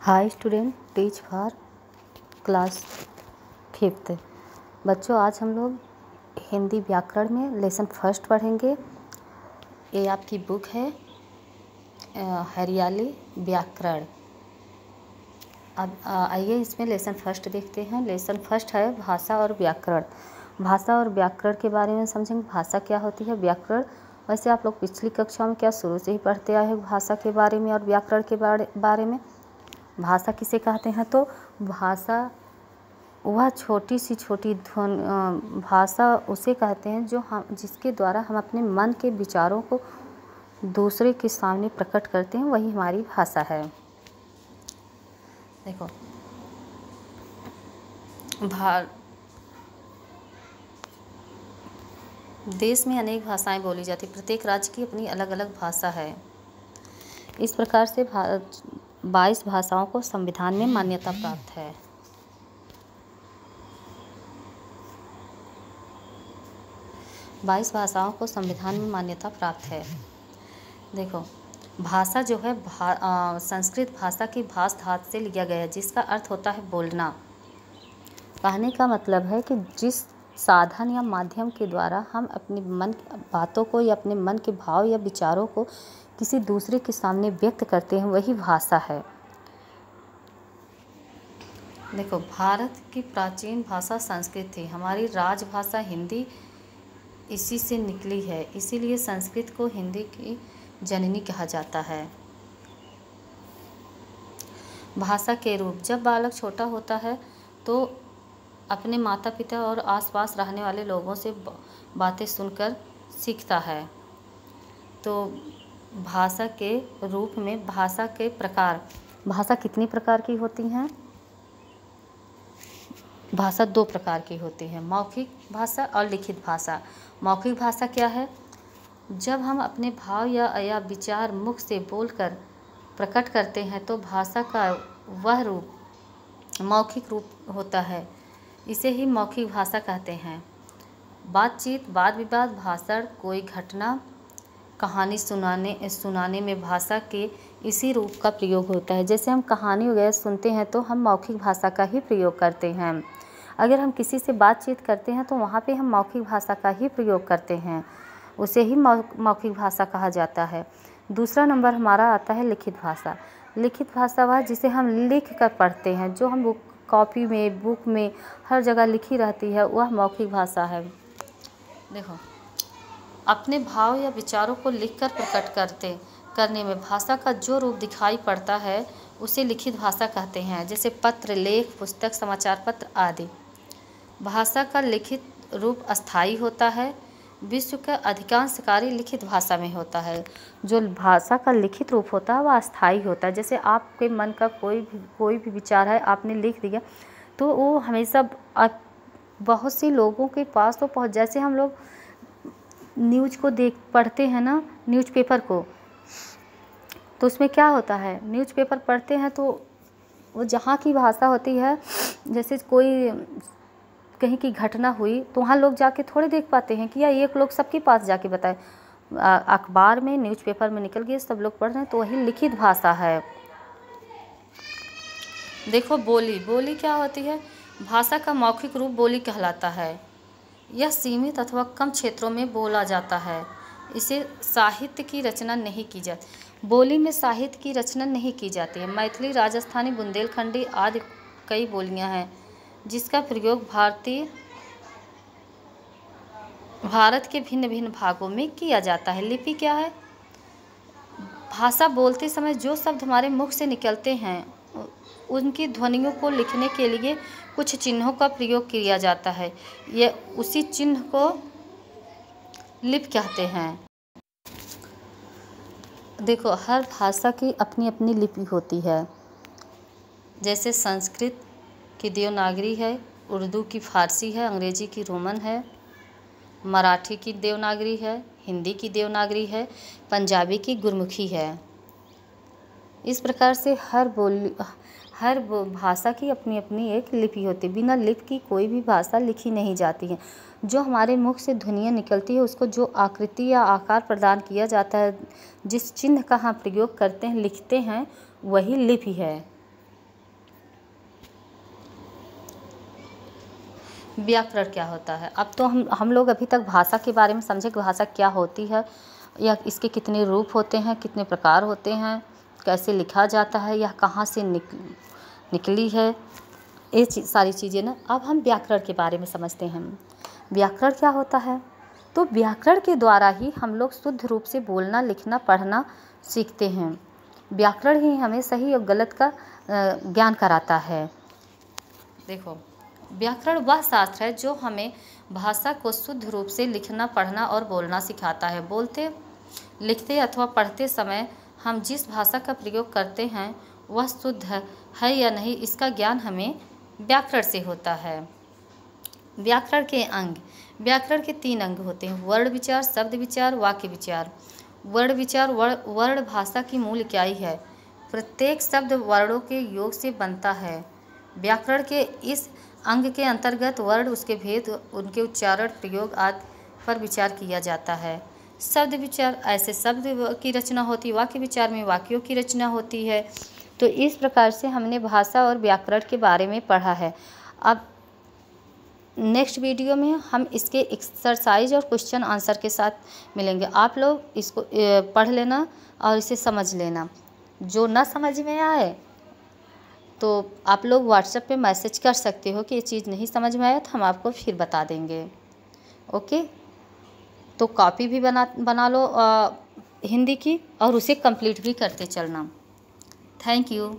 Hi student, teach for class 5th। बच्चों, आज हम लोग हिंदी व्याकरण में लेसन फर्स्ट पढ़ेंगे। ये आपकी बुक है हरियाली व्याकरण। अब आइए इसमें लेसन फर्स्ट देखते हैं। लेसन फर्स्ट है भाषा और व्याकरण। भाषा और व्याकरण के बारे में समझेंगे। भाषा क्या होती है, व्याकरण। वैसे आप लोग पिछली कक्षा में क्या शुरू से ही पढ़ते आए हैं भाषा के बारे में और व्याकरण के बारे में। भाषा किसे कहते हैं, तो भाषा वह छोटी ध्वनि भाषा उसे कहते हैं जो हम जिसके द्वारा हम अपने मन के विचारों को दूसरे के सामने प्रकट करते हैं, वही हमारी भाषा है। देखो, देश में अनेक भाषाएं बोली जाती, प्रत्येक राज्य की अपनी अलग अलग भाषा है। इस प्रकार से 22 भाषाओं को संविधान में मान्यता प्राप्त है। बाईस भाषाओं को संविधान में मान्यता प्राप्त है। देखो, भाषा जो है संस्कृत भाषा की भाष धातु से लिया गया है, जिसका अर्थ होता है बोलना। कहने का मतलब है कि जिस साधन या माध्यम के द्वारा हम अपने मन की बातों को या अपने मन के भाव या विचारों को किसी दूसरे के सामने व्यक्त करते हैं, वही भाषा है। देखो, भारत की प्राचीन भाषा संस्कृत थी। हमारी राजभाषा हिंदी इसी से निकली है, इसीलिए संस्कृत को हिंदी की जननी कहा जाता है। भाषा के रूप। जब बालक छोटा होता है तो अपने माता पिता और आसपास रहने वाले लोगों से बातें सुनकर सीखता है। तो भाषा के रूप में भाषा के प्रकार। भाषा कितनी प्रकार की होती हैं? भाषा 2 प्रकार की होती है, मौखिक भाषा और लिखित भाषा। मौखिक भाषा क्या है? जब हम अपने भाव या विचार मुख से बोलकर प्रकट करते हैं तो भाषा का वह रूप मौखिक रूप होता है। इसे ही मौखिक भाषा कहते हैं। बातचीत, वाद विवाद, भाषण, कोई घटना, कहानी सुनाने में भाषा के इसी रूप का प्रयोग होता है। जैसे हम कहानी वगैरह सुनते हैं तो हम मौखिक भाषा का ही प्रयोग करते हैं। अगर हम किसी से बातचीत करते हैं तो वहाँ पे हम मौखिक भाषा का ही प्रयोग करते हैं, उसे ही मौखिक भाषा कहा जाता है। दूसरा नंबर हमारा आता है लिखित भाषा। लिखित भाषा वह जिसे हम लिख कर पढ़ते हैं, जो हम कॉपी में, बुक में, हर जगह लिखी रहती है, वह मौखिक भाषा है। देखो, अपने भाव या विचारों को लिखकर प्रकट करने में भाषा का जो रूप दिखाई पड़ता है उसे लिखित भाषा कहते हैं। जैसे पत्र, लेख, पुस्तक, समाचार पत्र आदि। भाषा का लिखित रूप अस्थायी होता है। विश्व का अधिकांश कार्य लिखित भाषा में होता है। जो भाषा का लिखित रूप होता है वह अस्थायी होता है। जैसे आपके मन का कोई भी विचार है, आपने लिख दिया तो वो हमेशा बहुत से लोगों के पास तो पहुँच। जैसे हम लोग न्यूज़ को पढ़ते हैं ना, न्यूज़पेपर को, तो उसमें क्या होता है, न्यूज़पेपर पढ़ते हैं तो वो जहाँ की भाषा होती है, जैसे कोई कहीं की घटना हुई तो वहाँ लोग जाके थोड़े देख पाते हैं कि या एक लोग सबके पास जाके बताए। अखबार में, न्यूज़पेपर में निकल गए, सब लोग पढ़ रहे हैं, तो वही लिखित भाषा है। देखो, बोली क्या होती है? भाषा का मौखिक रूप बोली कहलाता है। यह सीमित अथवा कम क्षेत्रों में बोला जाता है। इसे साहित्य की रचना नहीं की जाती। बोली में साहित्य की रचना नहीं की जाती है। मैथिली, राजस्थानी, बुंदेलखंडी आदि कई बोलियां हैं जिसका प्रयोग भारत के भिन्न भिन्न भागों में किया जाता है। लिपि क्या है? भाषा बोलते समय जो शब्द हमारे मुख से निकलते हैं उनकी ध्वनियों को लिखने के लिए कुछ चिन्हों का प्रयोग किया जाता है। ये उसी चिन्ह को लिपि कहते हैं। देखो, हर भाषा की अपनी अपनी लिपि होती है। जैसे संस्कृत की देवनागरी है, उर्दू की फारसी है, अंग्रेजी की रोमन है, मराठी की देवनागरी है, हिंदी की देवनागरी है, पंजाबी की गुरमुखी है। इस प्रकार से हर भाषा की अपनी अपनी एक लिपि होती है। बिना लिपि की कोई भी भाषा लिखी नहीं जाती है। जो हमारे मुख से ध्वनियाँ निकलती है उसको जो आकृति या आकार प्रदान किया जाता है, जिस चिन्ह का हम प्रयोग करते हैं, लिखते हैं, वही लिपि है। व्याकरण क्या होता है। अब तो हम लोग अभी तक भाषा के बारे में समझे कि भाषा क्या होती है, या इसके कितने रूप होते हैं, कितने प्रकार होते हैं, कैसे लिखा जाता है, या कहाँ से निकली है, ये सारी चीज़ें ना। अब हम व्याकरण के बारे में समझते हैं। व्याकरण क्या होता है? तो व्याकरण के द्वारा ही हम लोग शुद्ध रूप से बोलना, लिखना, पढ़ना सीखते हैं। व्याकरण ही हमें सही और गलत का ज्ञान कराता है। देखो, व्याकरण वह शास्त्र है जो हमें भाषा को शुद्ध रूप से लिखना, पढ़ना और बोलना सिखाता है। बोलते, लिखते अथवा पढ़ते समय हम जिस भाषा का प्रयोग करते हैं वह शुद्ध है या नहीं, इसका ज्ञान हमें व्याकरण से होता है। व्याकरण के अंग, व्याकरण के 3 अंग होते हैं: वर्ण विचार, शब्द विचार, वाक्य विचार। वर्ण विचार, वर्ण भाषा की मूल इकाई है। प्रत्येक शब्द वर्णों के योग से बनता है। व्याकरण के इस अंग के अंतर्गत वर्ण, उसके भेद, उनके उच्चारण, प्रयोग आदि पर विचार किया जाता है। शब्द विचार, ऐसे शब्द की रचना होती है। वाक्य विचार में वाक्यों की रचना होती है। तो इस प्रकार से हमने भाषा और व्याकरण के बारे में पढ़ा है। अब नेक्स्ट वीडियो में हम इसके एक्सरसाइज और क्वेश्चन आंसर के साथ मिलेंगे। आप लोग इसको पढ़ लेना और इसे समझ लेना। जो ना समझ में आए तो आप लोग व्हाट्सएप पे मैसेज कर सकते हो कि ये चीज़ नहीं समझ में आया, तो हम आपको फिर बता देंगे। ओके, तो कॉपी भी बना लो हिंदी की, और उसे कंप्लीट भी करते चलना। Thank you.